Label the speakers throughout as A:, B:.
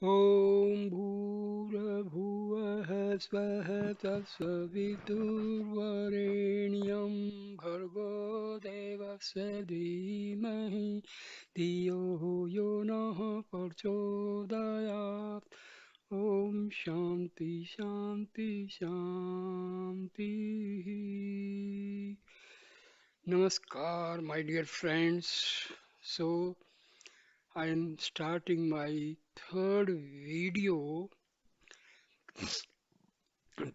A: ॐ भूर्भुवः स्वः तत्सवितुर्वरेण्यं भर्गो देवस्य धीमहि धियो यो नः प्रचोदयात् ॐ शान्ति शान्ति शान्तिः Namaskar, my dear friends. So, I am starting my third video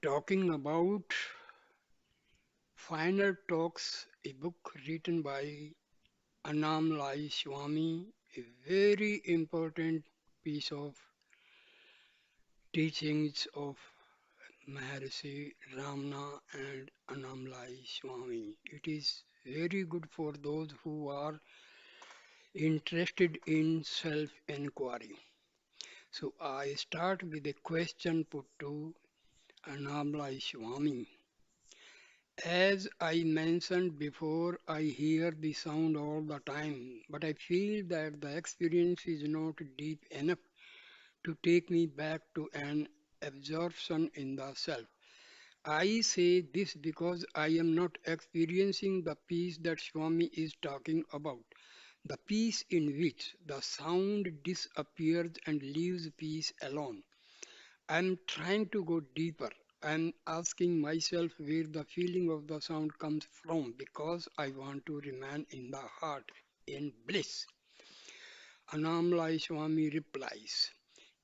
A: talking about Final Talks, a book written by Annamalai Swami, a very important piece of teachings of Maharshi Ramana and Annamalai Swami. It is very good for those who are interested in self inquiry. So I start with a question put to Annamalai Swami. As I mentioned before, I hear the sound all the time, but I feel that the experience is not deep enough to take me back to an absorption in the self. I say this because I am not experiencing the peace that Swami is talking about, the peace in which the sound disappears and leaves peace alone. I'm trying to go deeper. I'm asking myself where the feeling of the sound comes from because I want to remain in the heart in bliss. Annamalai Swami replies,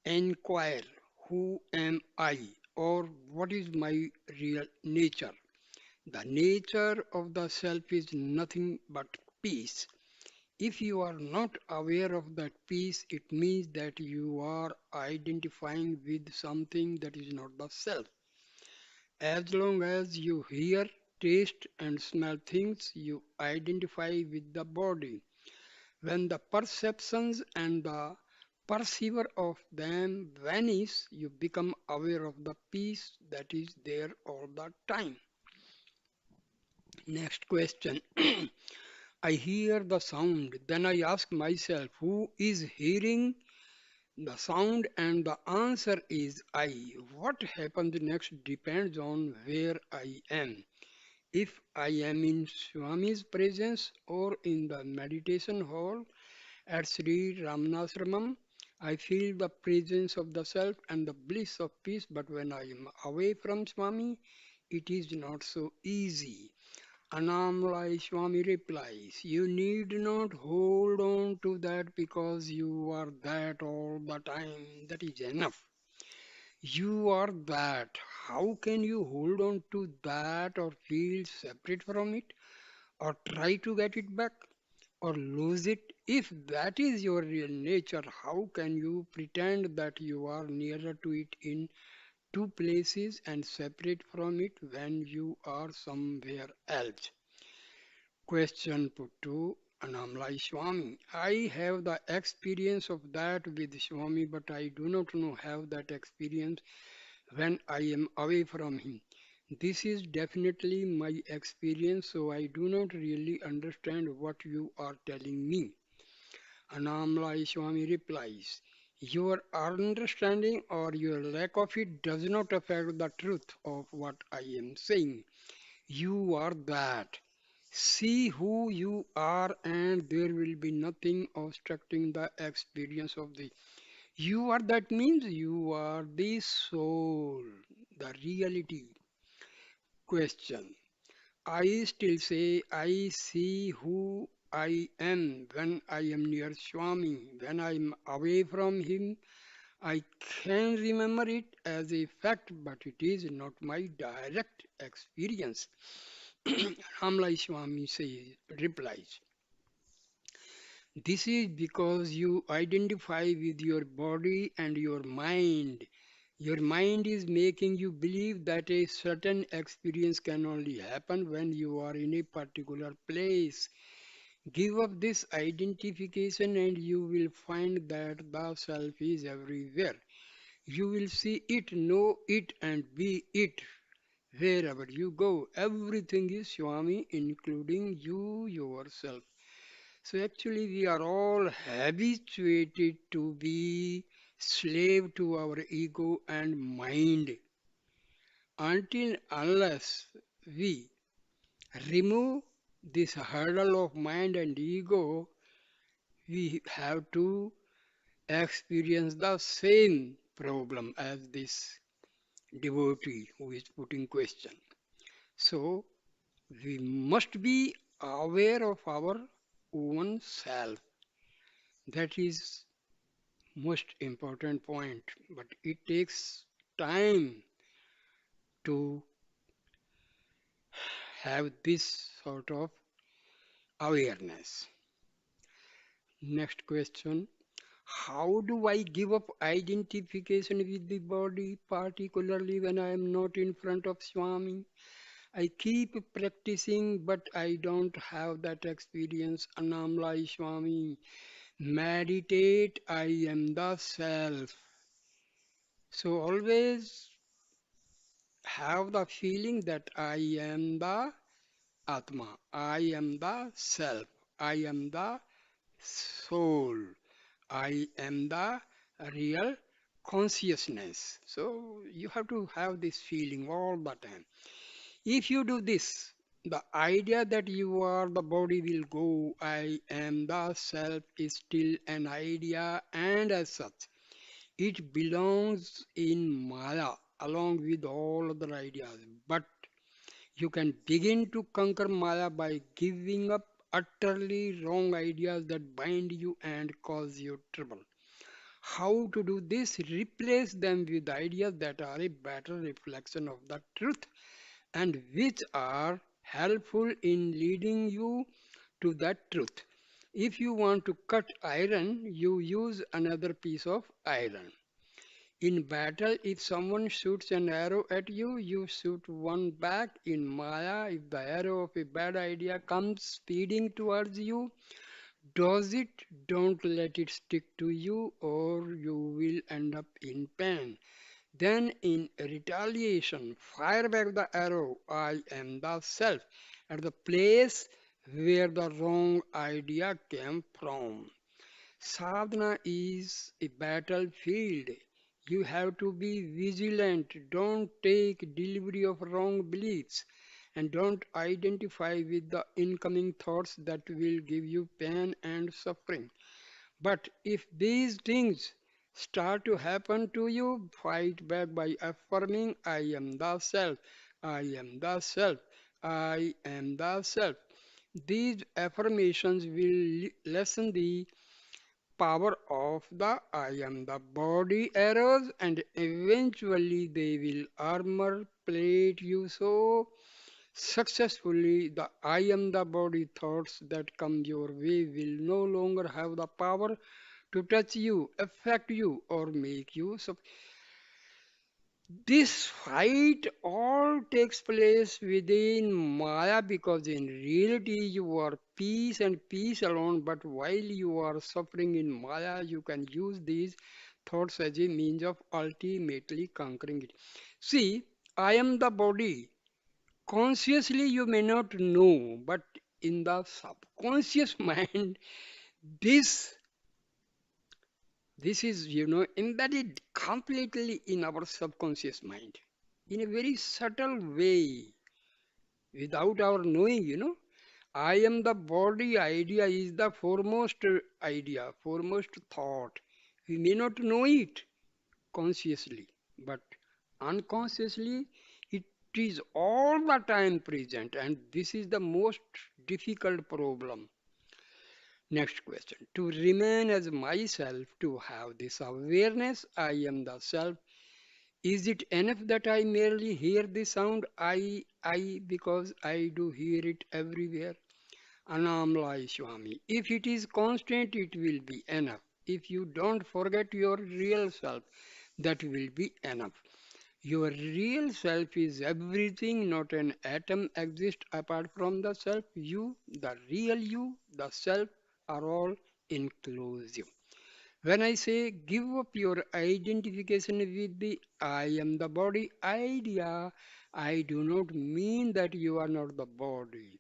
A: Inquire, who am I or what is my real nature? The nature of the self is nothing but peace. If you are not aware of that peace, it means that you are identifying with something that is not the self. As long as you hear, taste, and smell things, you identify with the body. When the perceptions and the perceiver of them vanish, you become aware of the peace that is there all the time. Next question. I hear the sound, then I ask myself, who is hearing the sound? And the answer is I. What happens next depends on where I am. If I am in Swami's presence or in the meditation hall at Sri Ramanashramam, I feel the presence of the self and the bliss of peace. But when I am away from Swami, it is not so easy. Annamalai Swami replies, You need not hold on to that because you are that all the time. That is enough. You are that. How can you hold on to that or feel separate from it or try to get it back or lose it? If that is your real nature, how can you pretend that you are nearer to it in two places and separate from it when you are somewhere else? Question put to Annamalai Swami. I have the experience of that with Swami, but I do not know have that experience when I am away from him. This is definitely my experience, so I do not really understand what you are telling me. Annamalai Swami replies, Your understanding or your lack of it does not affect the truth of what I am saying. You are that. See who you are, and there will be nothing obstructing the experience of the you are. That means you are the soul, the reality. Question. I still say I see who I am when I am near Swami. When I am away from him, I can remember it as a fact, but it is not my direct experience. Ramlai Swami says, replies, This is because you identify with your body and your mind. Your mind is making you believe that a certain experience can only happen when you are in a particular place. Give up this identification and you will find that the self is everywhere. You will see it, know it, and be it wherever you go. Everything is Swami, including you yourself. So actually, we are all habituated to be slave to our ego and mind. Until unless we remove this hurdle of mind and ego, we have to experience the same problem as this devotee who is putting question. So we must be aware of our own self. That is most important point, but it takes time to have this sort of awareness. Next question. How do I give up identification with the body, particularly when I am not in front of Swami? I keep practicing, but I don't have that experience. Annamalai Swami. Meditate, I am the self. So always have the feeling that I am the Atma, I am the self, I am the soul, I am the real consciousness. So you have to have this feeling all the time. If you do this, the idea that you are the body will go, I am the self is still an idea, and as such, it belongs in Maya along with all other ideas. But you can begin to conquer Maya by giving up utterly wrong ideas that bind you and cause you trouble. How to do this? Replace them with ideas that are a better reflection of the truth and which are helpful in leading you to that truth. If you want to cut iron, you use another piece of iron. In battle, if someone shoots an arrow at you, you shoot one back. In Maya, if the arrow of a bad idea comes speeding towards you, dodge it, don't let it stick to you, or you will end up in pain. Then, in retaliation, fire back the arrow, I am the self, at the place where the wrong idea came from. Sadhana is a battlefield. You have to be vigilant. Don't take delivery of wrong beliefs and don't identify with the incoming thoughts that will give you pain and suffering. But if these things start to happen to you, fight back by affirming, I am the self, I am the self, I am the self. These affirmations will lessen the power of the I am the body arrows, and eventually they will armor plate you so successfully the I am the body thoughts that come your way will no longer have the power to touch you, affect you, or make you. So this fight all takes place within Maya because in reality you are peace and peace alone. But while you are suffering in Maya, you can use these thoughts as a means of ultimately conquering it. See, I am the body. Consciously, you may not know, but in the subconscious mind, this this is, embedded completely in our subconscious mind in a very subtle way without our knowing. I am the body idea is the foremost idea, foremost thought. We may not know it consciously, but unconsciously it is all the time present, and this is the most difficult problem. Next question. To remain as myself, to have this awareness, I am the self, is it enough that I merely hear the sound because I do hear it everywhere? Annamalai Swami. If it is constant, it will be enough. If you don't forget your real self, that will be enough. Your real self is everything, not an atom exists apart from the self. You, the real you, the self are all inclusive. When I say give up your identification with the I am the body idea, I do not mean that you are not the body.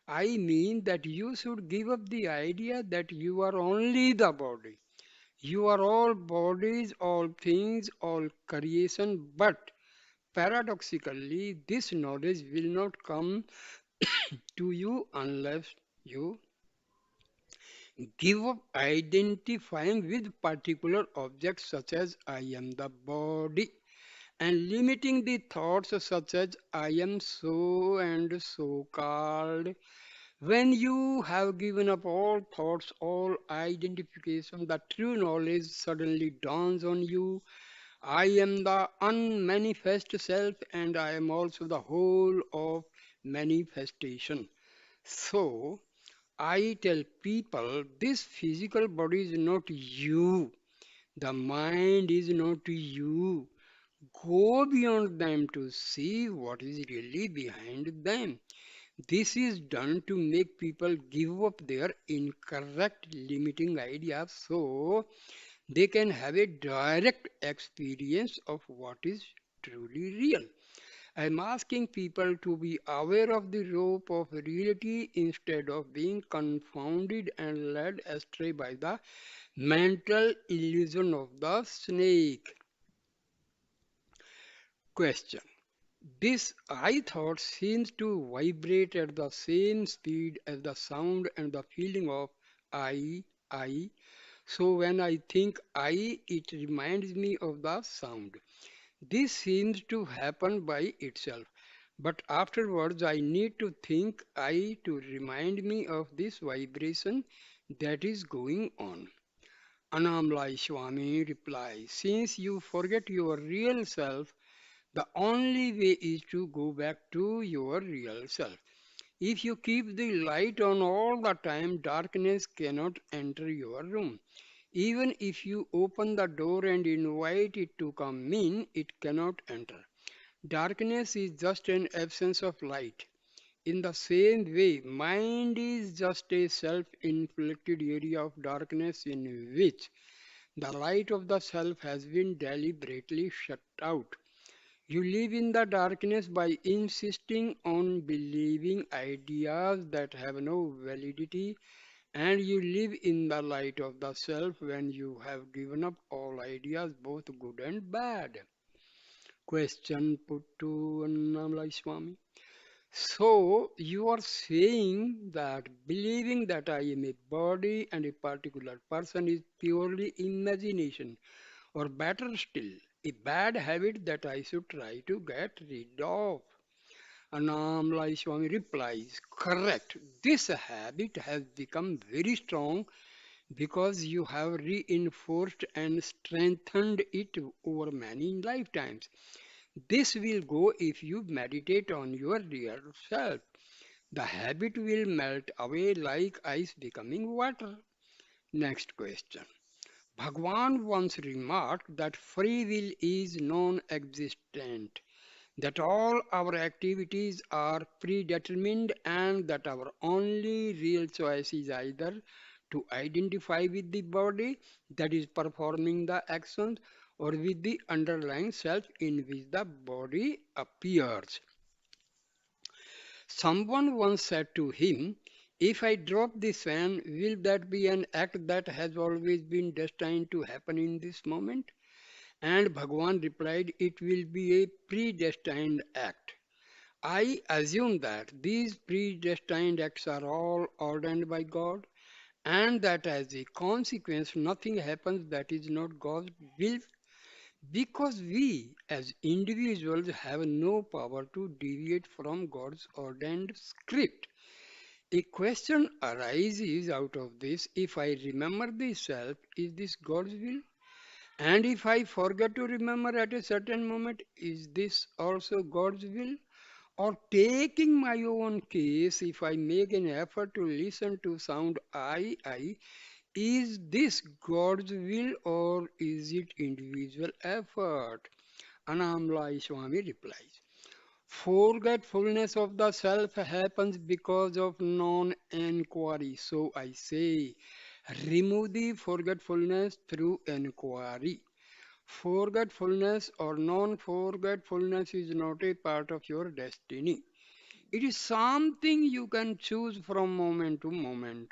A: I mean that you should give up the idea that you are only the body. You are all bodies, all things, all creation, but paradoxically, this knowledge will not come to you unless you give up identifying with particular objects such as I am the body and limiting the thoughts such as I am so and so called. When you have given up all thoughts, all identification, the true knowledge suddenly dawns on you. I am the unmanifest self and I am also the whole of manifestation. So, I tell people this physical body is not you. The mind is not you. Go beyond them to see what is really behind them. This is done to make people give up their incorrect limiting ideas so they can have a direct experience of what is truly real. I'm asking people to be aware of the rope of reality instead of being confounded and led astray by the mental illusion of the snake. Question. This I thought seems to vibrate at the same speed as the sound and the feeling of I. So when I think I, it reminds me of the sound. This seems to happen by itself. But afterwards, I need to think I to remind me of this vibration that is going on. Annamalai Swami replies, since you forget your real self, the only way is to go back to your real self. If you keep the light on all the time, darkness cannot enter your room. Even if you open the door and invite it to come in, it cannot enter. Darkness is just an absence of light. In the same way, mind is just a self-inflicted area of darkness in which the light of the self has been deliberately shut out. You live in the darkness by insisting on believing ideas that have no validity, and you live in the light of the self when you have given up all ideas, both good and bad. Question put to Annamalai Swami. So, you are saying that believing that I am a body and a particular person is purely imagination, or better still, a bad habit that I should try to get rid of. Annamalai Swami replies, correct. This habit has become very strong because you have reinforced and strengthened it over many lifetimes. This will go if you meditate on your real self. The habit will melt away like ice becoming water. Next question. Bhagwan once remarked that free will is non existent, that all our activities are predetermined, and that our only real choice is either to identify with the body that is performing the actions or with the underlying self in which the body appears. Someone once said to him, if I drop this fan, will that be an act that has always been destined to happen in this moment? And Bhagwan replied, it will be a predestined act. I assume that these predestined acts are all ordained by God, and that as a consequence, nothing happens that is not God's will, because we as individuals have no power to deviate from God's ordained script. A question arises out of this, if I remember the self, is this God's will? And if I forget to remember at a certain moment, is this also God's will? Or taking my own case, if I make an effort to listen to sound I, is this God's will or is it individual effort? Annamalai Swami replies, forgetfulness of the self happens because of non-enquiry. So I say, remove the forgetfulness through enquiry. Forgetfulness or non-forgetfulness is not a part of your destiny. It is something you can choose from moment to moment.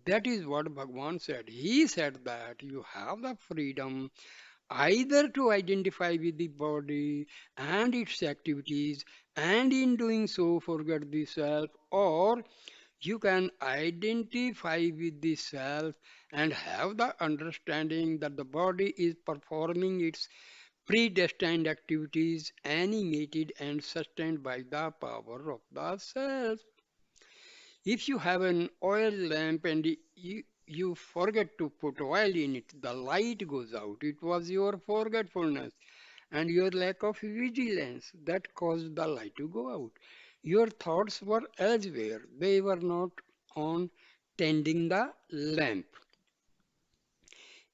A: That is what Bhagwan said. He said that you have the freedom either to identify with the body and its activities, and in doing so forget the self, or you can identify with the self and have the understanding that the body is performing its predestined activities animated and sustained by the power of the self. If you have an oil lamp and you forget to put oil in it, the light goes out. It was your forgetfulness and your lack of vigilance that caused the light to go out. Your thoughts were elsewhere, they were not on tending the lamp.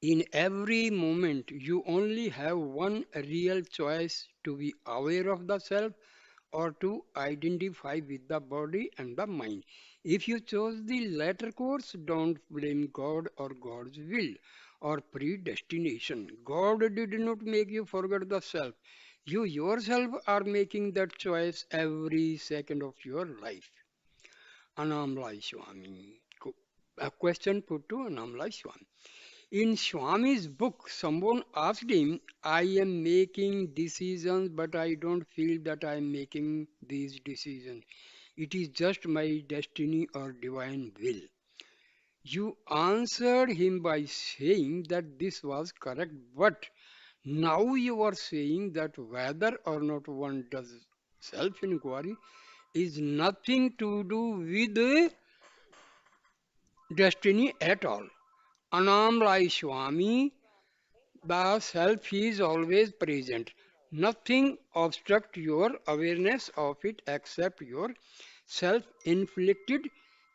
A: In every moment, you only have one real choice: to be aware of the self or to identify with the body and the mind. If you chose the latter course, don't blame God or God's will or predestination. God did not make you forget the self. You yourself are making that choice every second of your life. Annamalai Swami. A question put to Annamalai Swami. In Swami's book, someone asked him, I am making decisions, but I don't feel that I am making these decisions. It is just my destiny or divine will. You answered him by saying that this was correct, but now you are saying that whether or not one does self inquiry is nothing to do with destiny at all. Annamalai Swami, the self is always present. Nothing obstructs your awareness of it except your self inflicted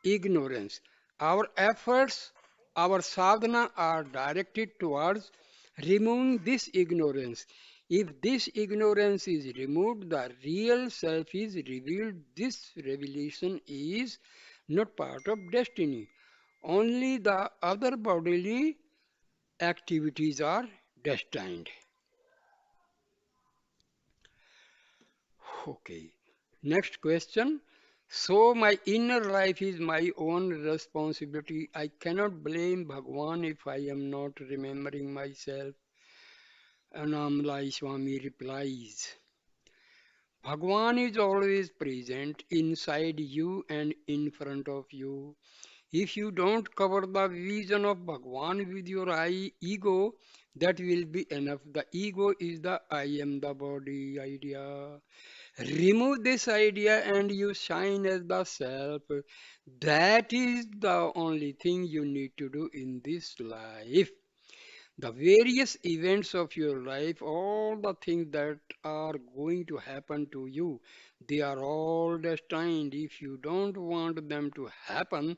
A: ignorance. Our efforts, our sadhana are directed towards removing this ignorance. If this ignorance is removed, the real self is revealed. This revelation is not part of destiny. Only the other bodily activities are destined. Okay. Next question. So my inner life is my own responsibility. I cannot blame Bhagwan if I am not remembering myself. Annamalai Swami replies, Bhagwan is always present inside you and in front of you. If you don't cover the vision of Bhagwan with your ego, that will be enough. The ego is the I am the body idea. Remove this idea and you shine as the self. That is the only thing you need to do in this life. The various events of your life, all the things that are going to happen to you, they are all destined. If you don't want them to happen,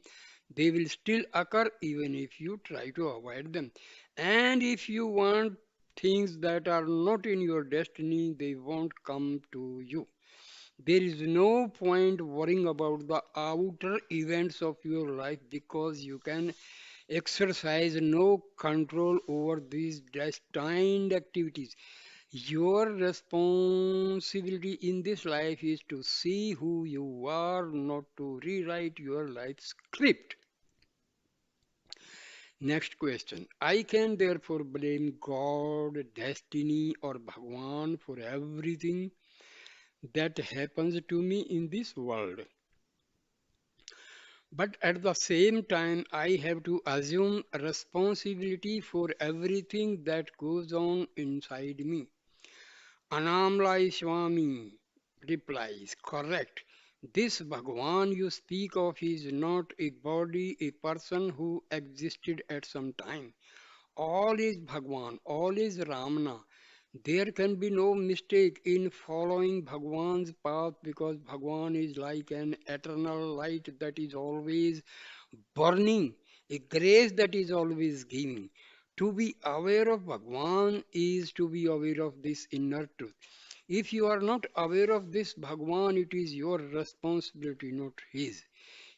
A: they will still occur even if you try to avoid them. And if you want things that are not in your destiny, they won't come to you. There is no point worrying about the outer events of your life because you can exercise no control over these destined activities. Your responsibility in this life is to see who you are, not to rewrite your life script. Next question. I can therefore blame God, destiny, or Bhagwan for everything that happens to me in this world. But at the same time, I have to assume responsibility for everything that goes on inside me. Annamalai Swami replies, correct. This Bhagwan you speak of is not a body, a person who existed at some time. All is Bhagwan, all is Ramana. There can be no mistake in following Bhagwan's path because Bhagwan is like an eternal light that is always burning, a grace that is always giving. To be aware of Bhagwan is to be aware of this inner truth. If you are not aware of this Bhagwan, it is your responsibility, not his.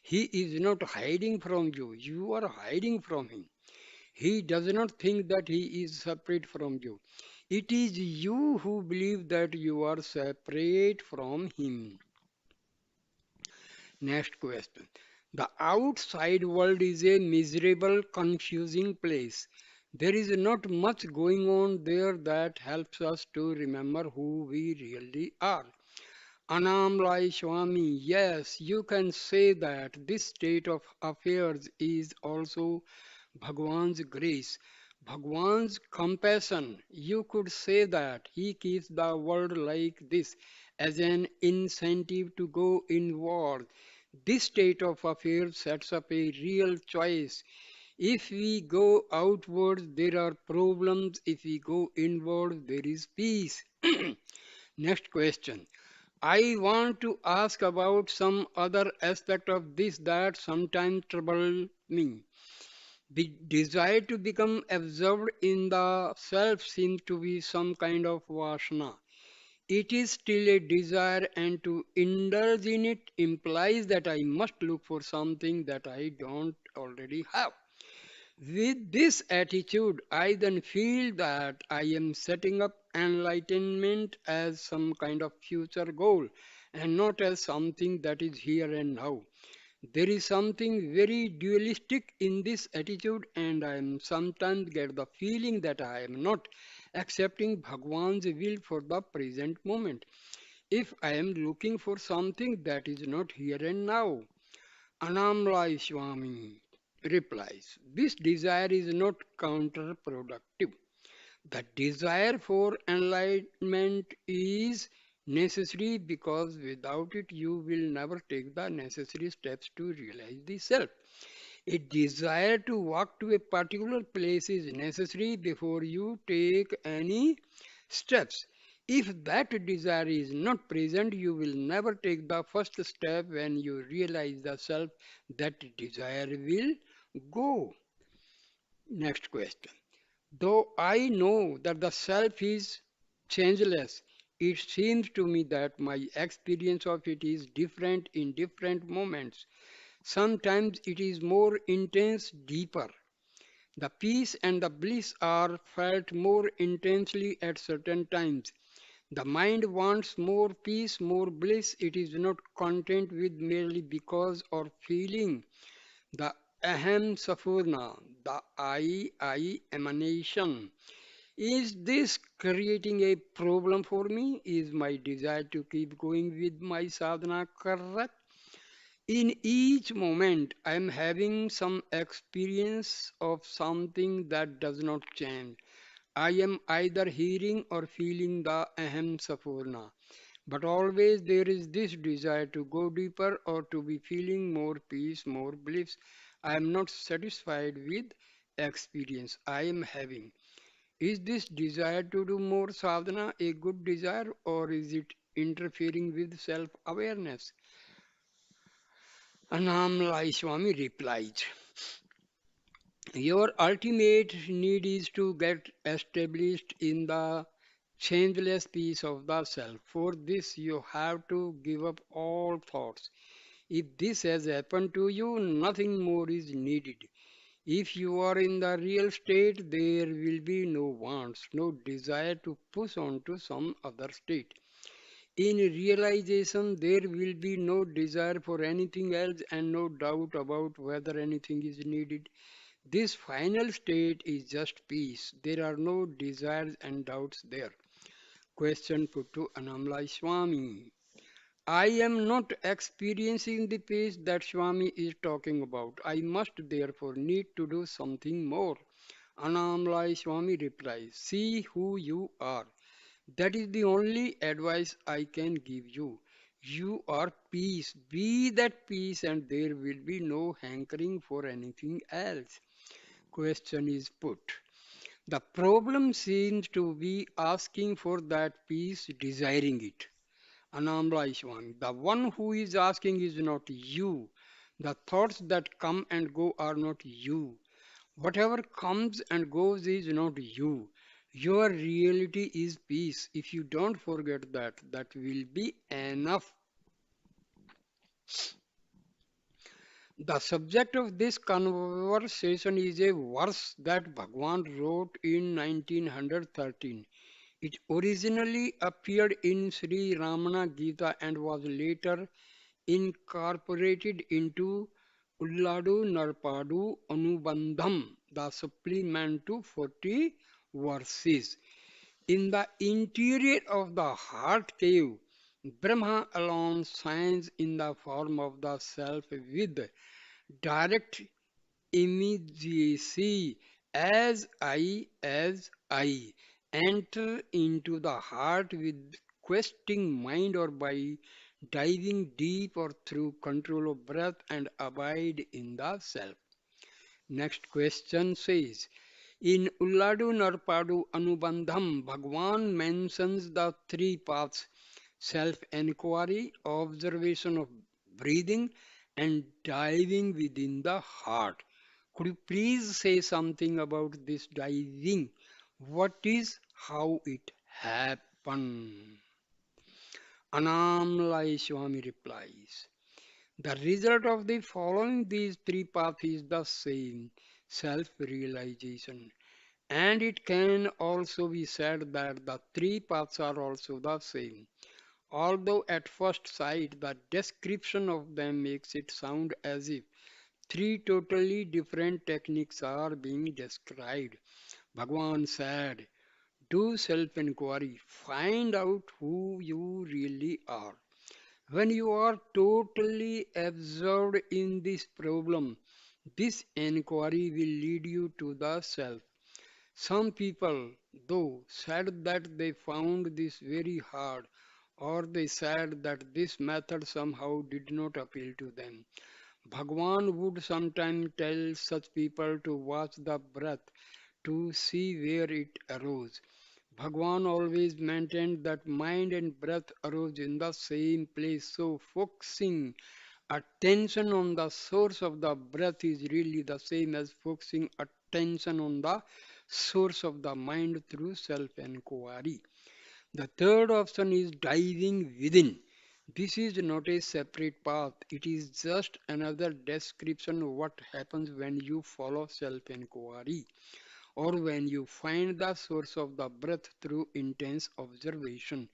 A: He is not hiding from you, you are hiding from him. He does not think that he is separate from you. It is you who believe that you are separate from him. Next question. The outside world is a miserable, confusing place. There is not much going on there that helps us to remember who we really are. Annamalai Swami, yes, you can say that this state of affairs is also Bhagwan's grace, Bhagwan's compassion. You could say that he keeps the world like this as an incentive to go inward. This state of affairs sets up a real choice. If we go outward, there are problems. If we go inward, there is peace. Next question. I want to ask about some other aspect of this that sometimes trouble me. The desire to become absorbed in the self seems to be some kind of vasana. It is still a desire, and to indulge in it implies that I must look for something that I don't already have. With this attitude, I then feel that I am setting up enlightenment as some kind of future goal and not as something that is here and now. There is something very dualistic in this attitude, and I am sometimes get the feeling that I am not accepting Bhagwan's will for the present moment. If I am looking for something that is not here and now, Annamalai Swami replies, this desire is not counterproductive. The desire for enlightenment is necessary because without it you will never take the necessary steps to realize the self. A desire to walk to a particular place is necessary before you take any steps. If that desire is not present, you will never take the first step when you realize the self that desire will go. Next question. Though I know that the self is changeless, it seems to me that my experience of it is different in different moments. Sometimes it is more intense, deeper. The peace and the bliss are felt more intensely at certain times. The mind wants more peace, more bliss. It is not content with merely because or feeling. The aham sapurna, the I emanation. Is this creating a problem for me? Is my desire to keep going with my sadhana correct? In each moment, I am having some experience of something that does not change. I am either hearing or feeling the aham sapurna. But always there is this desire to go deeper or to be feeling more peace, more bliss. I am not satisfied with experience I am having. Is this desire to do more sadhana a good desire or is it interfering with self awareness? Annamalai Swami replied, your ultimate need is to get established in the changeless peace of the self. For this, you have to give up all thoughts. If this has happened to you, nothing more is needed. If you are in the real state, there will be no wants, no desire to push on to some other state. In realization, there will be no desire for anything else and no doubt about whether anything is needed. This final state is just peace. There are no desires and doubts there. Question put to Annamalai Swami. I am not experiencing the peace that Swami is talking about. I must therefore need to do something more. Annamalai Swami replies, see who you are. That is the only advice I can give you. You are peace. Be that peace, and there will be no hankering for anything else. Question is put. The problem seems to be asking for that peace, desiring it. Annamalai Swami. The one who is asking is not you. The thoughts that come and go are not you. Whatever comes and goes is not you. Your reality is peace. If you don't forget that, that will be enough. The subject of this conversation is a verse that Bhagwan wrote in 1913. It originally appeared in Sri Ramana Gita and was later incorporated into Ulladu Narpadu Anubandham, the supplement to 40 verses. In the interior of the heart cave, Brahma alone shines in the form of the self with direct immediacy as I enter into the heart with questing mind or by diving deep or through control of breath and abide in the self. Next question says, in Ulladu Narpadu Anubandham, Bhagwan mentions the three paths self enquiry, observation of breathing, and diving within the heart. Could you please say something about this diving? What is, how it happen? Annamalai Swami replies. The result of the following these three paths is the same self-realization. And it can also be said that the three paths are also the same. Although at first sight the description of them makes it sound as if three totally different techniques are being described. Bhagwan said, do self-inquiry, find out who you really are. When you are totally absorbed in this problem, this inquiry will lead you to the self. Some people, though, said that they found this very hard, or they said that this method somehow did not appeal to them. Bhagwan would sometimes tell such people to watch the breath to see where it arose. Bhagwan always maintained that mind and breath arose in the same place, so focusing attention on the source of the breath is really the same as focusing attention on the source of the mind through self inquiry. The third option is diving within. This is not a separate path, it is just another description of what happens when you follow self inquiry or when you find the source of the breath through intense observation.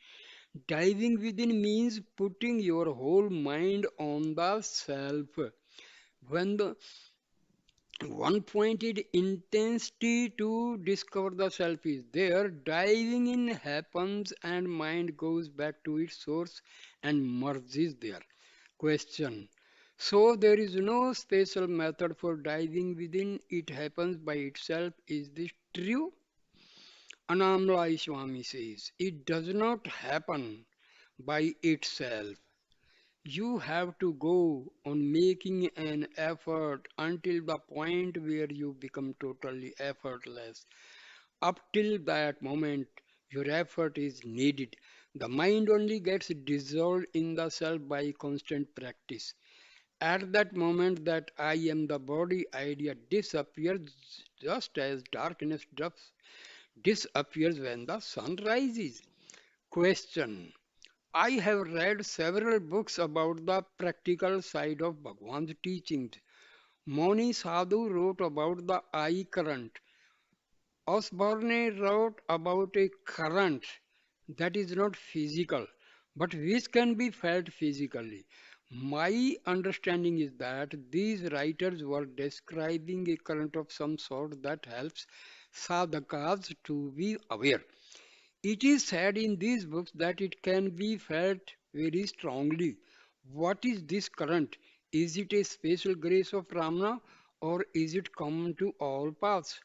A: Diving within means putting your whole mind on the self. When the one pointed intensity to discover the self is there, diving in happens and mind goes back to its source and merges there. Question. So there is no special method for diving within, it happens by itself. Is this true? Annamalai Swami says, it does not happen by itself. You have to go on making an effort until the point where you become totally effortless. Up till that moment, your effort is needed. The mind only gets dissolved in the self by constant practice. At that moment, that I am the body idea disappears just as darkness disappears when the sun rises. Question. I have read several books about the practical side of Bhagwan's teachings. Moni Sadhu wrote about the eye current. Osborne wrote about a current that is not physical but which can be felt physically. My understanding is that these writers were describing a current of some sort that helps sadhakas to be aware. It is said in these books that it can be felt very strongly. What is this current? Is it a special grace of Ramana or is it common to all paths?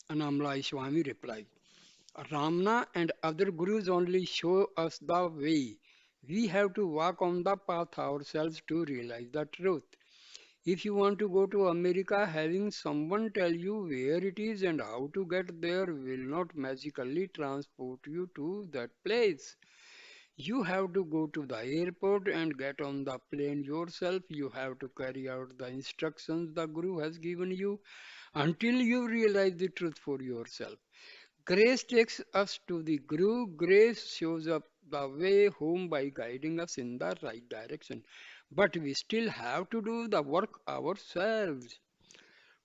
A: Annamalai Swami replied, Ramana and other gurus only show us the way. We have to walk on the path ourselves to realize the truth. If you want to go to America, having someone tell you where it is and how to get there will not magically transport you to that place. You have to go to the airport and get on the plane yourself. You have to carry out the instructions the Guru has given you until you realize the truth for yourself. Grace takes us to the Guru. Grace shows up the way home by guiding us in the right direction. But we still have to do the work ourselves.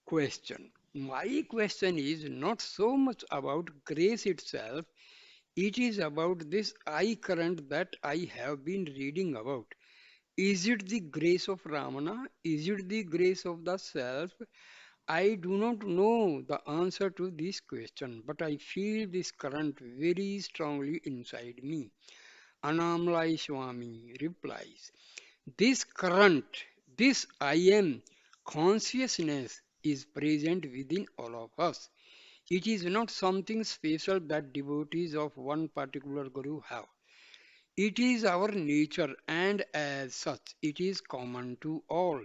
A: Question. My question is not so much about grace itself, it is about this eye current that I have been reading about. Is it the grace of Ramana? Is it the grace of the self? I do not know the answer to this question, but I feel this current very strongly inside me. Annamalai Swami replies, this current, this I am consciousness is present within all of us. It is not something special that devotees of one particular guru have. It is our nature, and as such, it is common to all.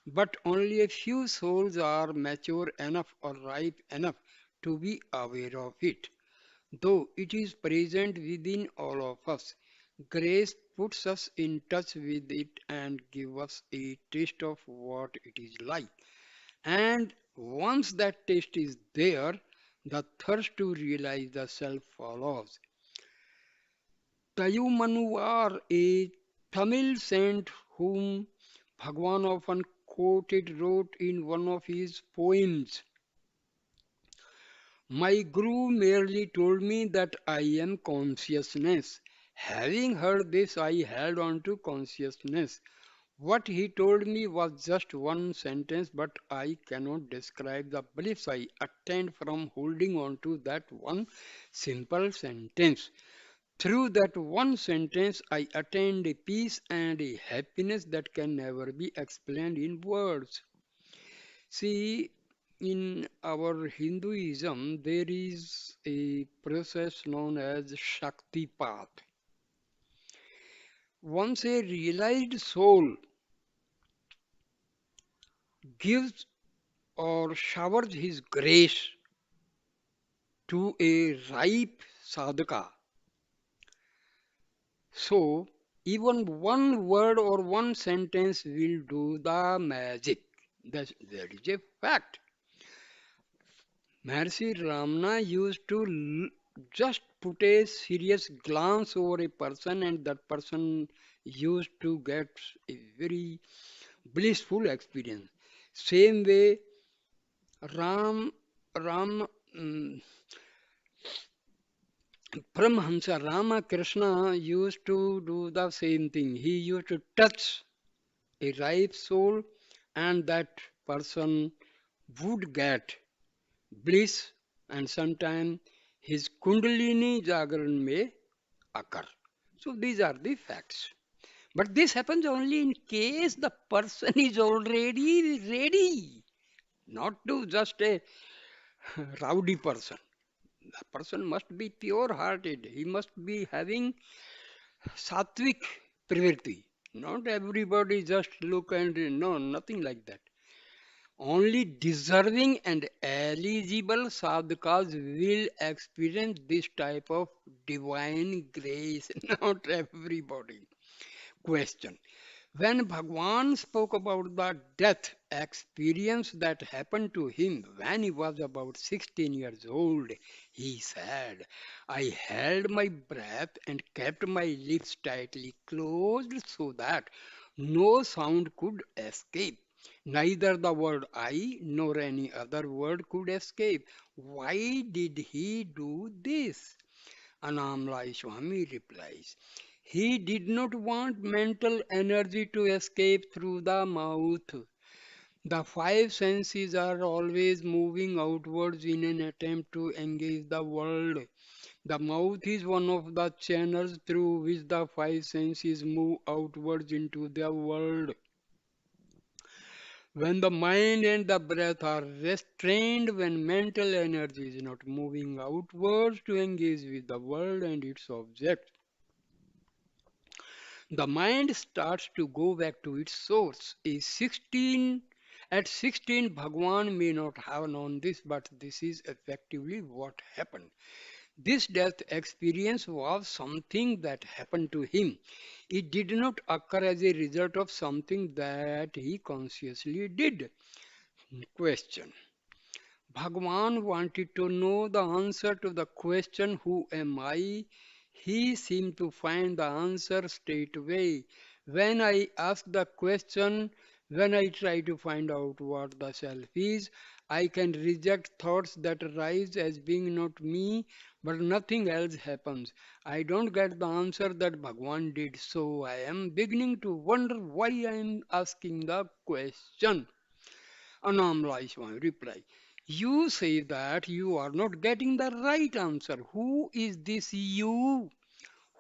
A: But only a few souls are mature enough or ripe enough to be aware of it. Though it is present within all of us, grace puts us in touch with it and gives us a taste of what it is like. And once that taste is there, the thirst to realize the self follows. Tayumanuvar, a Tamil saint whom Bhagwan often quoted, wrote in one of his poems, my guru merely told me that I am consciousness. Having heard this, I held on to consciousness. What he told me was just one sentence, but I cannot describe the bliss I attained from holding on to that one simple sentence. Through that one sentence, I attained a peace and a happiness that can never be explained in words. See, in our Hinduism, there is a process known as Shaktipat. Once a realized soul gives or showers his grace to a ripe sadhaka, so even one word or one sentence will do the magic. That is a fact. Maharshi Ramana used to just put a serious glance over a person, and that person used to get a very blissful experience. Same way, Ram, Ram, mm, Paramahamsa Ramakrishna used to do the same thing. He used to touch a ripe soul, and that person would get bliss, and sometime his Kundalini Jagaran may occur. So these are the facts. But this happens only in case the person is already ready, not to just a rowdy person. The person must be pure hearted. He must be having sattvic pravritti. Not everybody just look and no, nothing like that. Only deserving and eligible sadhakas will experience this type of divine grace, not everybody. Question. When Bhagwan spoke about the death experience that happened to him when he was about 16 years old, he said, I held my breath and kept my lips tightly closed so that no sound could escape. Neither the word I nor any other word could escape. Why did he do this? Annamalai Swami replies, he did not want mental energy to escape through the mouth. The five senses are always moving outwards in an attempt to engage the world. The mouth is one of the channels through which the five senses move outwards into the world. When the mind and the breath are restrained, when mental energy is not moving outwards to engage with the world and its object, the mind starts to go back to its source. At 16, Bhagwan may not have known this, but this is effectively what happened. This death experience was something that happened to him. It did not occur as a result of something that he consciously did. Question. Bhagwan wanted to know the answer to the question, who am I? He seemed to find the answer straight away. When I ask the question, when I try to find out what the self is, I can reject thoughts that arise as being not me, but nothing else happens. I don't get the answer that Bhagwan did, so I am beginning to wonder why I am asking the question. Annamalai Swami reply. You say that you are not getting the right answer. Who is this you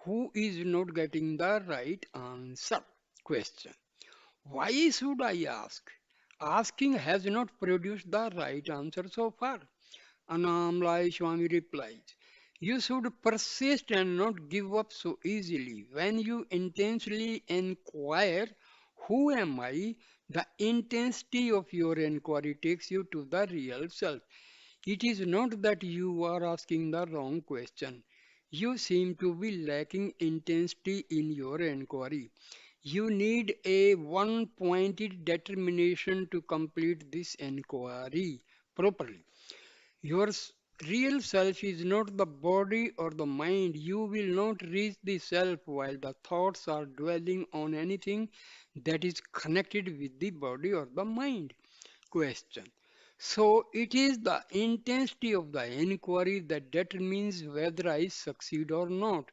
A: who is not getting the right answer? Question. Why should I ask? Asking has not produced the right answer so far. Annamalai Swami replies, you should persist and not give up so easily. When you intensely inquire, who am I? The intensity of your inquiry takes you to the real self. It is not that you are asking the wrong question. You seem to be lacking intensity in your inquiry. You need a one pointed determination to complete this inquiry properly. Your real self is not the body or the mind. You will not reach the self while the thoughts are dwelling on anything that is connected with the body or the mind. Question. So it is the intensity of the inquiry that determines whether I succeed or not.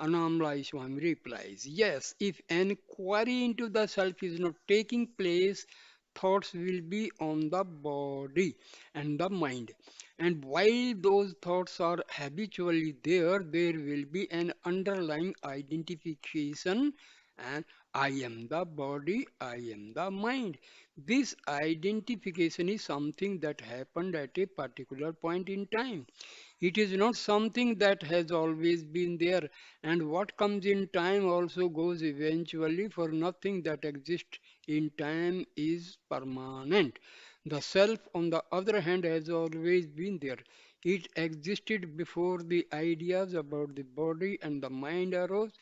A: Annamalai Swami replies, yes, if inquiry into the self is not taking place, thoughts will be on the body and the mind. And while those thoughts are habitually there, there will be an underlying identification and I am the body, I am the mind. This identification is something that happened at a particular point in time. It is not something that has always been there, and what comes in time also goes eventually, for nothing that exists in time is permanent. The self, on the other hand, has always been there. It existed before the ideas about the body and the mind arose,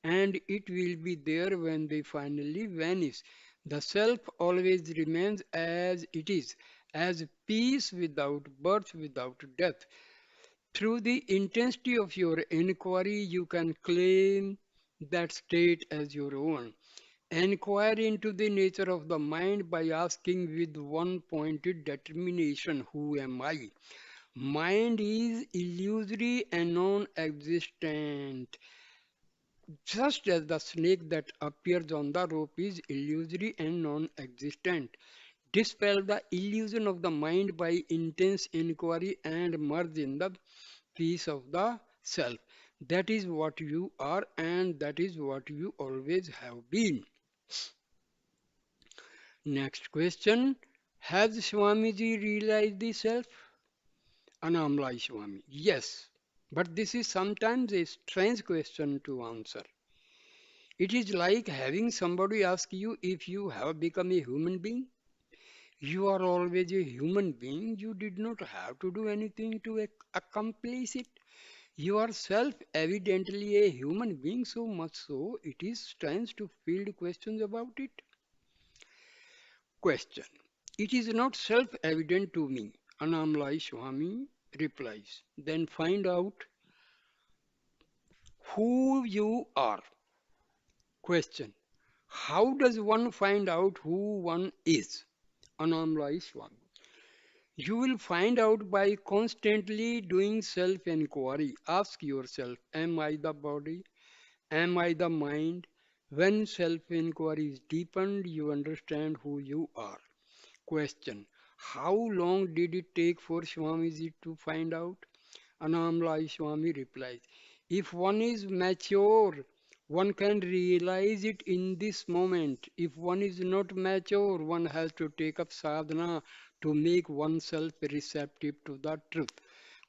A: and it will be there when they finally vanish. The self always remains as it is, as peace without birth, without death. Through the intensity of your inquiry, you can claim that state as your own. Inquire into the nature of the mind by asking with one pointed determination, who am I? Mind is illusory and non existent. Just as the snake that appears on the rope is illusory and non existent. Dispel the illusion of the mind by intense inquiry and merge in the peace of the self. That is what you are, and that is what you always have been. Next question. Has Swamiji realized the self? Annamalai Swami. Yes, but this is sometimes a strange question to answer. It is like having somebody ask you if you have become a human being. You are always a human being. You did not have to do anything to accomplish it. You are self evidently a human being, so much so it is strange to field questions about it. Question. It is not self evident to me. Annamalai Swami replies. Then find out who you are. Question. How does one find out who one is? Annamalai Swami. You will find out by constantly doing self inquiry. Ask yourself, am I the body? Am I the mind? When self inquiry is deepened, you understand who you are. Question. How long did it take for Swamiji to find out? Annamalai Swami replies, if one is mature, one can realize it in this moment. If one is not mature, one has to take up sadhana to make oneself receptive to the truth.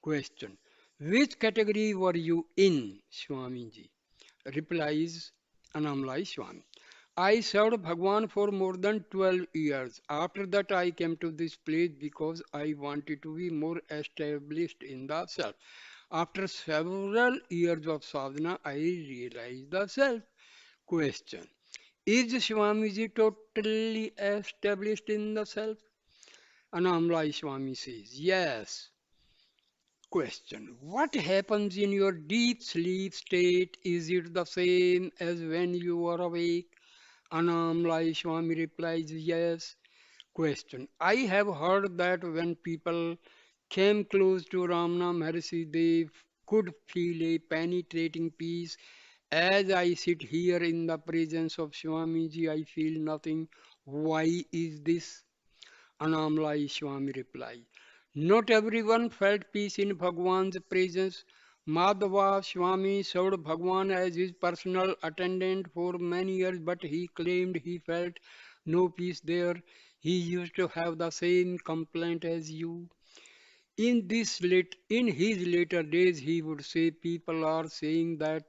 A: Question. Which category were you in, Swamiji? Replies Annamalai Swami. I served Bhagwan for more than 12 years. After that, I came to this place because I wanted to be more established in the self. After several years of sadhana, I realized the self. Question. Is Swamiji totally established in the self? Annamalai Swami says, yes. Question. What happens in your deep sleep state? Is it the same as when you are awake? Annamalai Swami replies, yes. Question. I have heard that when people came close to Ramana Maharshi, they could feel a penetrating peace. As I sit here in the presence of Swamiji, I feel nothing. Why is this? Annamalai Swami replied. Not everyone felt peace in Bhagwan's presence. Madhava Swami served Bhagwan as his personal attendant for many years, but he claimed he felt no peace there. He used to have the same complaint as you. In his later days, he would say people are saying that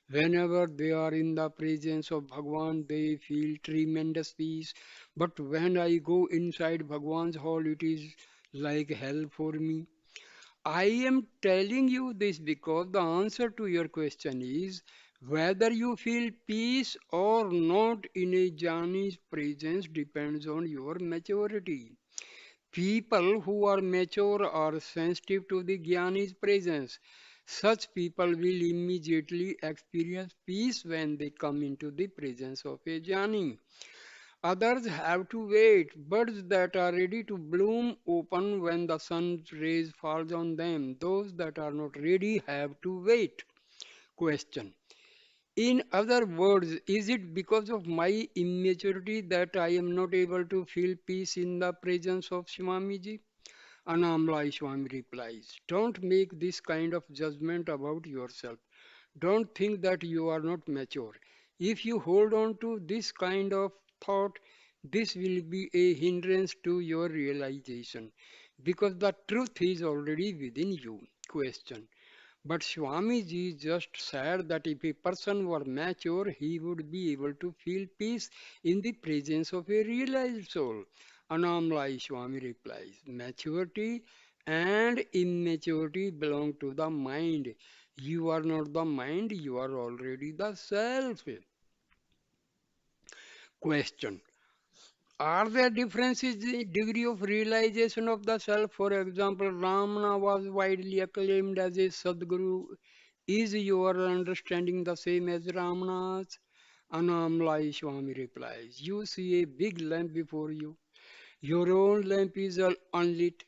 A: whenever they are in the presence of Bhagwan, they feel tremendous peace. But when I go inside Bhagwan's hall, it is like hell for me. I am telling you this because the answer to your question is whether you feel peace or not in a jnani's presence depends on your maturity. People who are mature are sensitive to the Jnani's presence. Such people will immediately experience peace when they come into the presence of a Jnani. Others have to wait. Birds that are ready to bloom open when the sun's rays falls on them. Those that are not ready have to wait. Question. In other words, is it because of my immaturity that I am not able to feel peace in the presence of Swamiji? Annamalai Swami replies, don't make this kind of judgment about yourself. Don't think that you are not mature. If you hold on to this kind of thought, this will be a hindrance to your realization because the truth is already within you. Question. But Swamiji just said that if a person were mature, he would be able to feel peace in the presence of a realized soul. Annamalai Swami replies, maturity and immaturity belong to the mind. You are not the mind, you are already the self. Question. Are there differences in degree of realization of the self? For example, Ramana was widely acclaimed as a Sadguru. Is your understanding the same as Ramana's? Annamalai Swami replies, you see a big lamp before you. Your own lamp is unlit.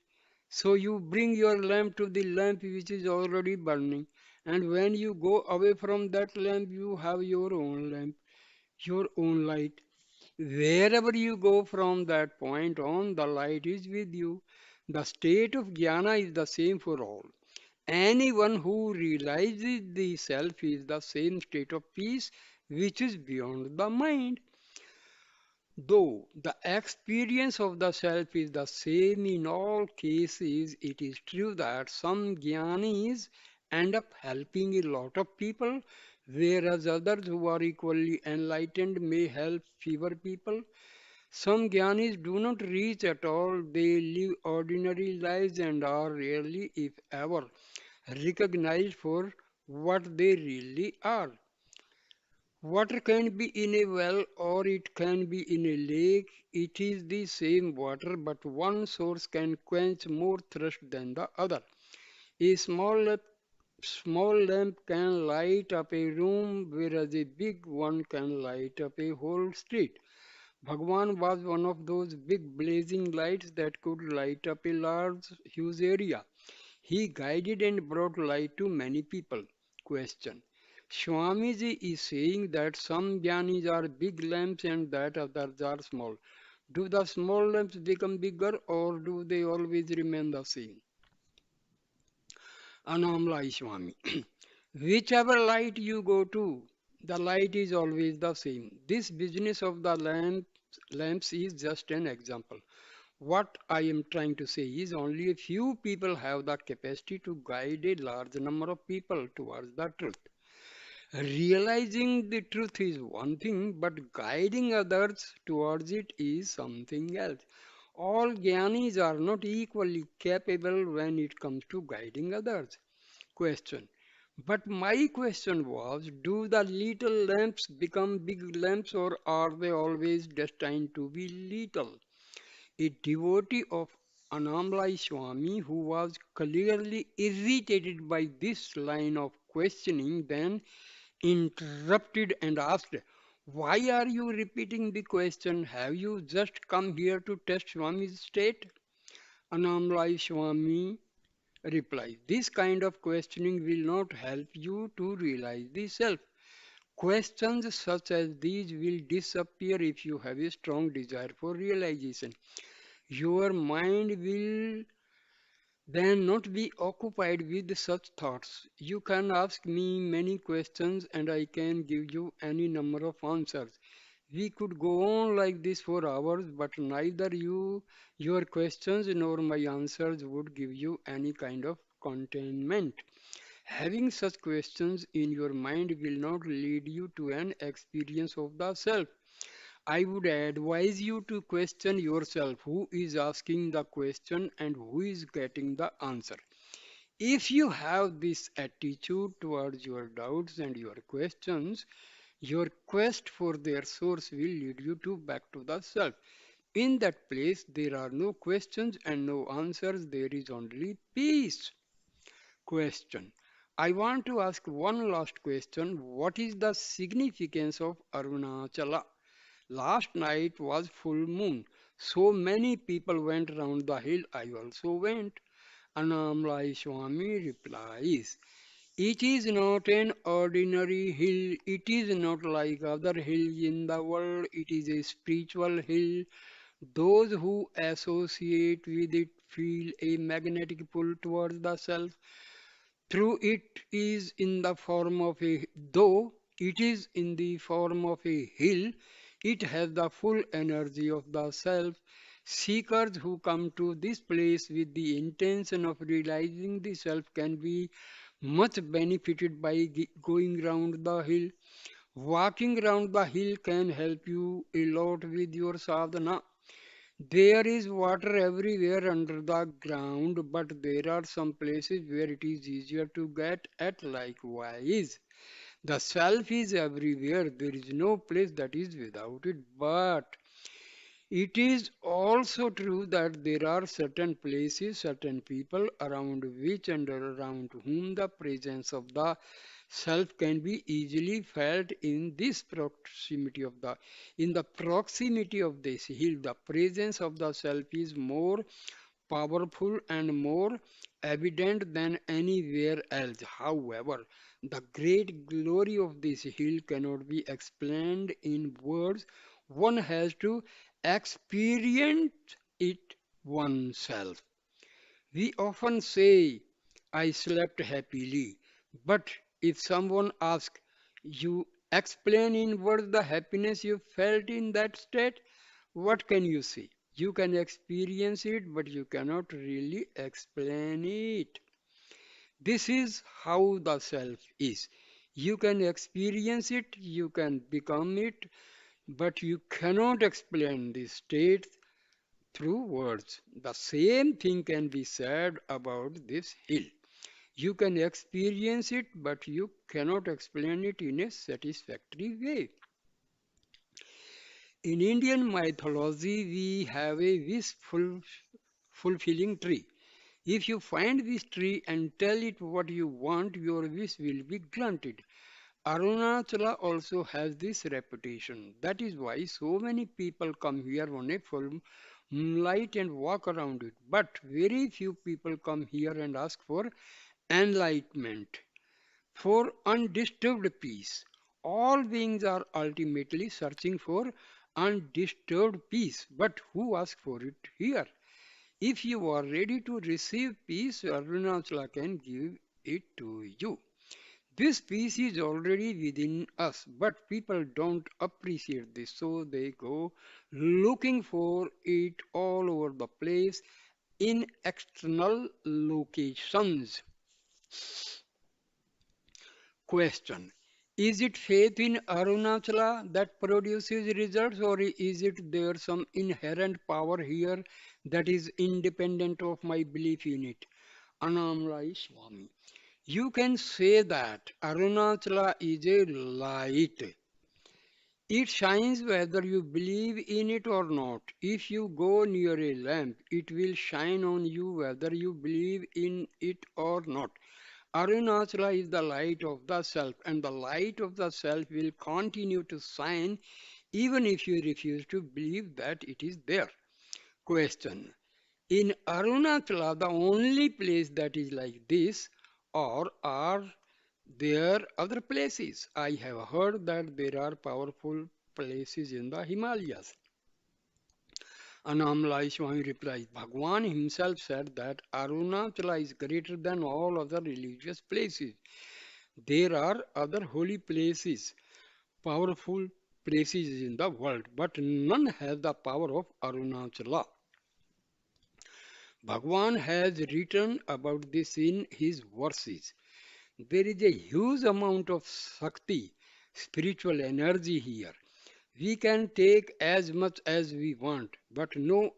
A: So you bring your lamp to the lamp which is already burning. And when you go away from that lamp, you have your own lamp, your own light. Wherever you go from that point on, the light is with you. The state of jnana is the same for all. Anyone who realizes the self is the same state of peace which is beyond the mind. Though the experience of the self is the same in all cases, it is true that some jnanis end up helping a lot of people, whereas others who are equally enlightened may help fewer people. Some jnanis do not reach at all, they live ordinary lives and are rarely, if ever, recognized for what they really are. Water can be in a well or it can be in a lake. It is the same water, but one source can quench more thirst than the other. A small lamp can light up a room, whereas a big one can light up a whole street. Bhagwan was one of those big blazing lights that could light up a large, huge area. He guided and brought light to many people. Question. Swamiji is saying that some jnanis are big lamps and that others are small. Do the small lamps become bigger or do they always remain the same? Annamalai Swami. Whichever light you go to, the light is always the same. This business of the lamps is just an example. What I am trying to say is only a few people have the capacity to guide a large number of people towards the truth. Realizing the truth is one thing, but guiding others towards it is something else. All jnanis are not equally capable when it comes to guiding others. Question. But my question was, do the little lamps become big lamps or are they always destined to be little? A devotee of Annamalai Swami who was clearly irritated by this line of questioning then interrupted and asked, why are you repeating the question? Have you just come here to test Swami's state? Annamalai Swami Reply. This kind of questioning will not help you to realize the self. Questions such as these will disappear if you have a strong desire for realization. Your mind will then not be occupied with such thoughts. You can ask me many questions and I can give you any number of answers. We could go on like this for hours, but neither your questions nor my answers would give you any kind of contentment. Having such questions in your mind will not lead you to an experience of the self. I would advise you to question yourself who is asking the question and who is getting the answer. If you have this attitude towards your doubts and your questions, your quest for their source will lead you to back to the self. In that place, there are no questions and no answers, there is only peace. Question. I want to ask one last question. What is the significance of Arunachala? Last night was full moon. So many people went round the hill. I also went. Annamalai Swami replies, it is not an ordinary hill. It is not like other hills in the world. It is a spiritual hill. Those who associate with it feel a magnetic pull towards the self. Through it is in the form of a though it is in the form of a hill, it has the full energy of the self. Seekers who come to this place with the intention of realizing the self can be much benefited by going round the hill. Walking round the hill can help you a lot with your sadhana. There is water everywhere under the ground, but there are some places where it is easier to get at likewise. The self is everywhere. There is no place that is without it. But it is also true that there are certain places, certain people around which and around whom the presence of the self can be easily felt in the proximity of this hill. The presence of the self is more powerful and more evident than anywhere else. However, the great glory of this hill cannot be explained in words. One has to experience it oneself. We often say, I slept happily, but if someone asks, you explain in words the happiness you felt in that state, what can you say? You can experience it, but you cannot really explain it. This is how the self is. You can experience it, you can become it, but you cannot explain this state through words. The same thing can be said about this hill. You can experience it, but you cannot explain it in a satisfactory way. In Indian mythology, we have a fulfilling tree. If you find this tree and tell it what you want, your wish will be granted. Arunachala also has this reputation. That is why so many people come here on a full moonlight and walk around it. But very few people come here and ask for enlightenment, for undisturbed peace. All beings are ultimately searching for undisturbed peace. But who asks for it here? If you are ready to receive peace, Arunachala can give it to you. This peace is already within us, but people don't appreciate this, so they go looking for it all over the place in external locations. Question. Is it faith in Arunachala that produces results, or is it there some inherent power here that is independent of my belief in it? Annamalai Swami. You can say that Arunachala is a light. It shines whether you believe in it or not. If you go near a lamp, it will shine on you whether you believe in it or not. Arunachala is the light of the self, and the light of the self will continue to shine even if you refuse to believe that it is there. Question. In Arunachala, the only place that is like this, or are there other places? I have heard that there are powerful places in the Himalayas. Annamalai Swami replies, Bhagwan himself said that Arunachala is greater than all other religious places. There are other holy places, powerful places in the world, but none has the power of Arunachala. Bhagwan has written about this in his verses. There is a huge amount of Shakti, spiritual energy here. We can take as much as we want, but no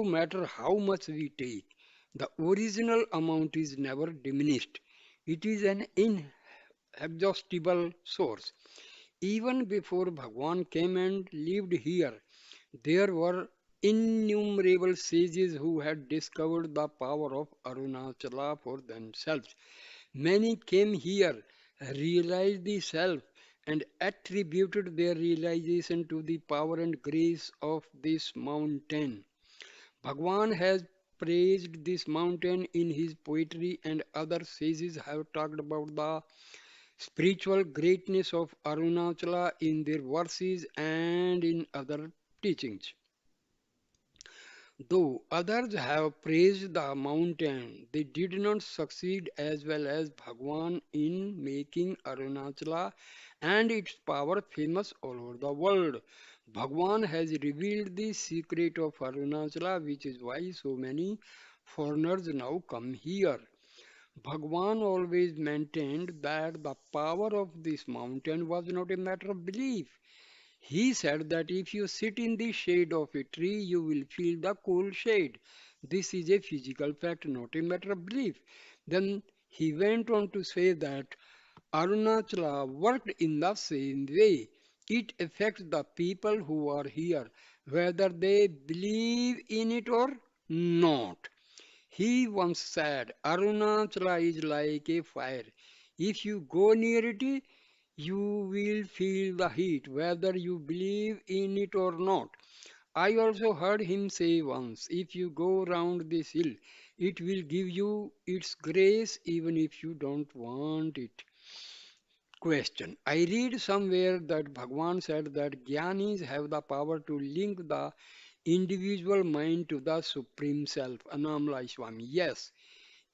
A: matter how much we take, the original amount is never diminished. It is an inexhaustible source. Even before Bhagwan came and lived here, there were innumerable sages who had discovered the power of Arunachala for themselves. Many came here, realized the self, and attributed their realization to the power and grace of this mountain. Bhagwan has praised this mountain in his poetry, and other sages have talked about the spiritual greatness of Arunachala in their verses and in other teachings. Though others have praised the mountain, they did not succeed as well as Bhagwan in making Arunachala and its power famous all over the world. Bhagwan has revealed the secret of Arunachala, which is why so many foreigners now come here. Bhagwan always maintained that the power of this mountain was not a matter of belief. He said that if you sit in the shade of a tree, you will feel the cool shade. This is a physical fact, not a matter of belief. Then he went on to say that Arunachala worked in the same way. It affects the people who are here, whether they believe in it or not. He once said, Arunachala is like a fire. If you go near it, you will feel the heat, whether you believe in it or not. I also heard him say once, if you go round this hill, it will give you its grace even if you don't want it. Question. I read somewhere that Bhagwan said that Gyanis have the power to link the individual mind to the Supreme Self. Annamalai Swami. Yes,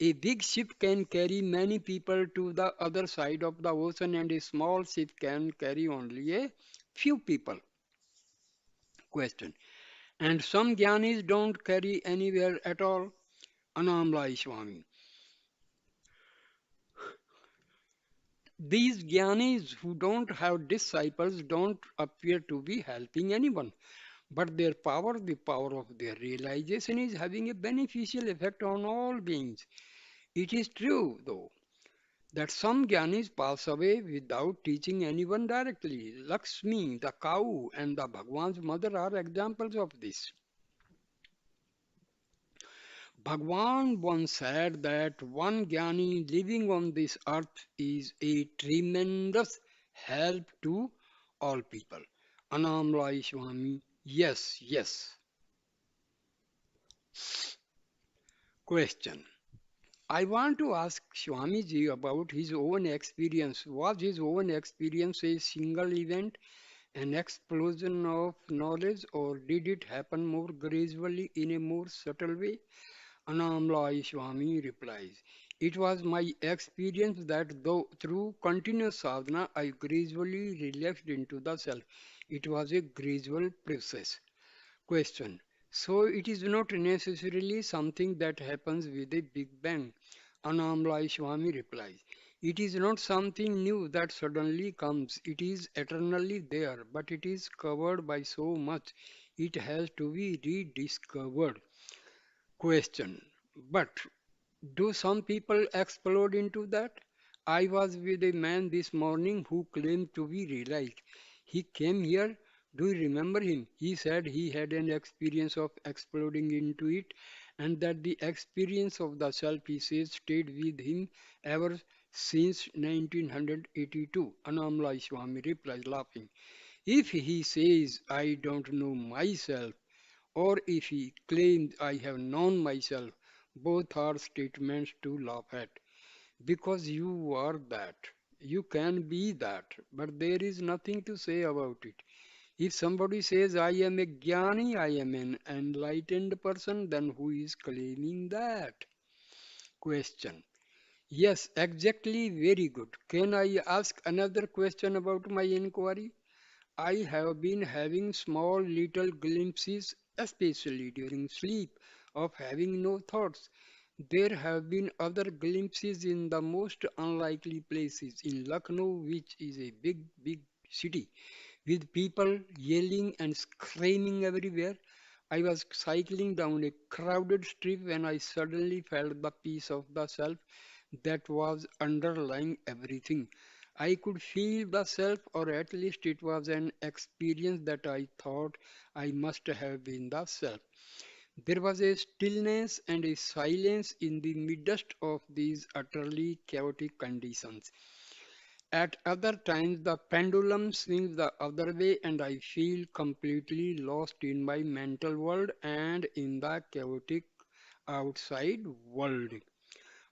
A: a big ship can carry many people to the other side of the ocean, and a small ship can carry only a few people. Question. And some Gyanis don't carry anywhere at all. Annamalai Swami. These Gyanis who don't have disciples don't appear to be helping anyone. But their power, the power of their realization, is having a beneficial effect on all beings. It is true, though, that some Gyanis pass away without teaching anyone directly. Lakshmi, the cow, and the Bhagwan's mother are examples of this. Bhagwan once said that one Gyani living on this earth is a tremendous help to all people. Annamalai Swami, yes, yes. Question. I want to ask Swamiji about his own experience. Was his own experience a single event, an explosion of knowledge, or did it happen more gradually in a more subtle way? Annamalai Swami replies, it was my experience that though through continuous sadhana I gradually relaxed into the self. It was a gradual process. Question. So it is not necessarily something that happens with a big bang. Annamalai Swami replies, it is not something new that suddenly comes. It is eternally there, but it is covered by so much. It has to be rediscovered. Question. But do some people explode into that? I was with a man this morning who claimed to be realized. He came here. Do you remember him? He said he had an experience of exploding into it and that the experience of the self, he says, stayed with him ever since 1982. Annamalai Swami replies, laughing. If he says, I don't know myself, or if he claims I have known myself, both are statements to laugh at. Because you are that. You can be that, but there is nothing to say about it. If somebody says, I am a jnani, I am an enlightened person, then who is claiming that? Question. Yes, exactly, very good. Can I ask another question about my inquiry? I have been having small little glimpses, especially during sleep, of having no thoughts. There have been other glimpses in the most unlikely places. In Lucknow, which is a big city, with people yelling and screaming everywhere. I was cycling down a crowded street when I suddenly felt the peace of the self that was underlying everything. I could feel the self, or at least it was an experience that I thought I must have been the self. There was a stillness and a silence in the midst of these utterly chaotic conditions. At other times, the pendulum swings the other way, and I feel completely lost in my mental world and in the chaotic outside world.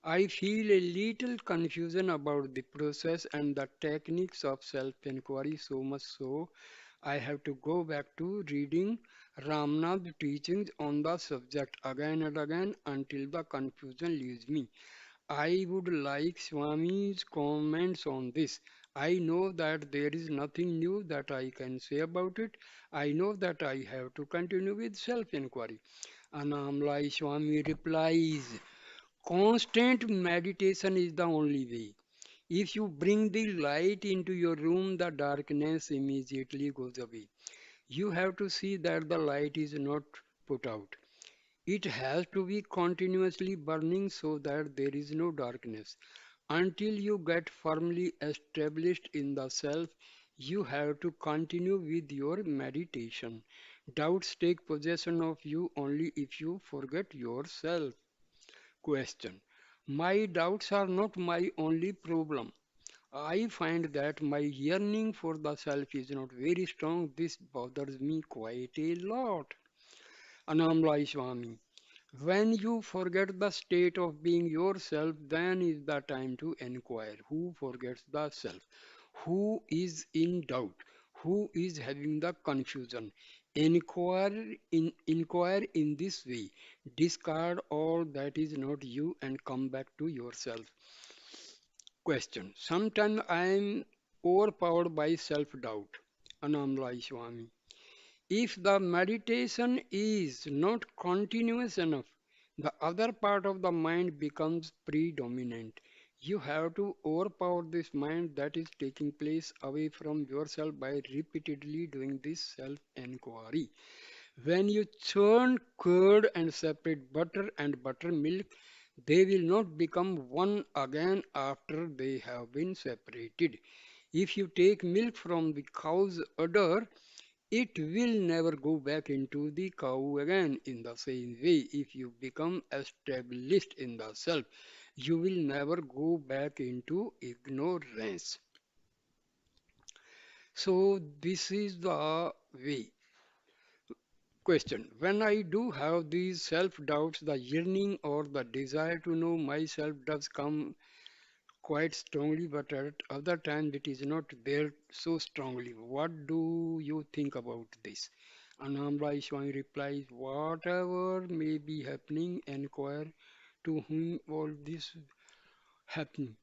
A: I feel a little confusion about the process and the techniques of self inquiry, so much so I have to go back to reading Ramana's teachings on the subject again and again until the confusion leaves me. I would like Swami's comments on this. I know that there is nothing new that I can say about it. I know that I have to continue with self inquiry. Annamalai Swami replies, constant meditation is the only way. If you bring the light into your room, the darkness immediately goes away. You have to see that the light is not put out. It has to be continuously burning so that there is no darkness. Until you get firmly established in the self, you have to continue with your meditation. Doubts take possession of you only if you forget yourself. Question. My doubts are not my only problem. I find that my yearning for the self is not very strong. This bothers me quite a lot. Anamlai Swami. When you forget the state of being yourself, then is the time to inquire. Who forgets the self? Who is in doubt? Who is having the confusion? Inquire in this way. Discard all that is not you and come back to yourself. Question. Sometimes I am overpowered by self-doubt. Anamlai Swami. If the meditation is not continuous enough, the other part of the mind becomes predominant. You have to overpower this mind that is taking place away from yourself by repeatedly doing this self inquiry. When you churn curd and separate butter and buttermilk, they will not become one again after they have been separated. If you take milk from the cow's udder, it will never go back into the cow again. In the same way, if you become established in the self, you will never go back into ignorance. So, this is the way. Question. When I do have these self doubts, the yearning or the desire to know myself does come quite strongly, but at other times it is not there so strongly. What do you think about this? Anamrai Swami replies, whatever may be happening, inquire to whom all this happening.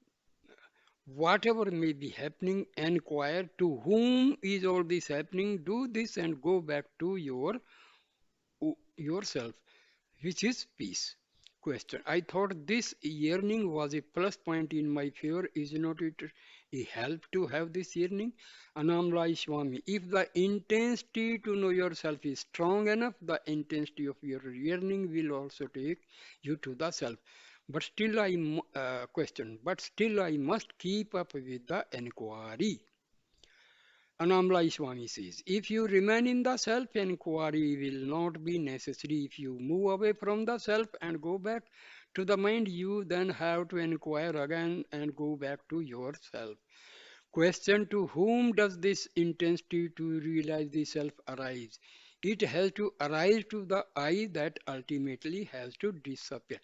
A: Whatever may be happening, inquire to whom is all this happening. Do this and go back to yourself, which is peace. Question. I thought this yearning was a plus point in my favor. Is not it a help to have this yearning? Anamlai Swami. If the intensity to know yourself is strong enough, the intensity of your yearning will also take you to the self. But still, question. But still, I must keep up with the inquiry. Anamlai Swami says, if you remain in the self, inquiry will not be necessary. If you move away from the self and go back to the mind, you then have to inquire again and go back to yourself. Question. To whom does this intensity to realize the self arise? It has to arise to the I that ultimately has to disappear.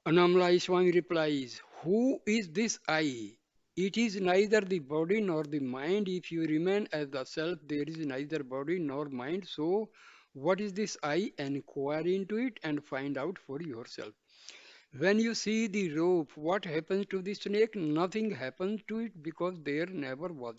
A: Annamalai Swami replies, who is this I? It is neither the body nor the mind. If you remain as the self, there is neither body nor mind. So, what is this I? Inquire into it and find out for yourself. When you see the rope, what happens to the snake? Nothing happens to it because there never was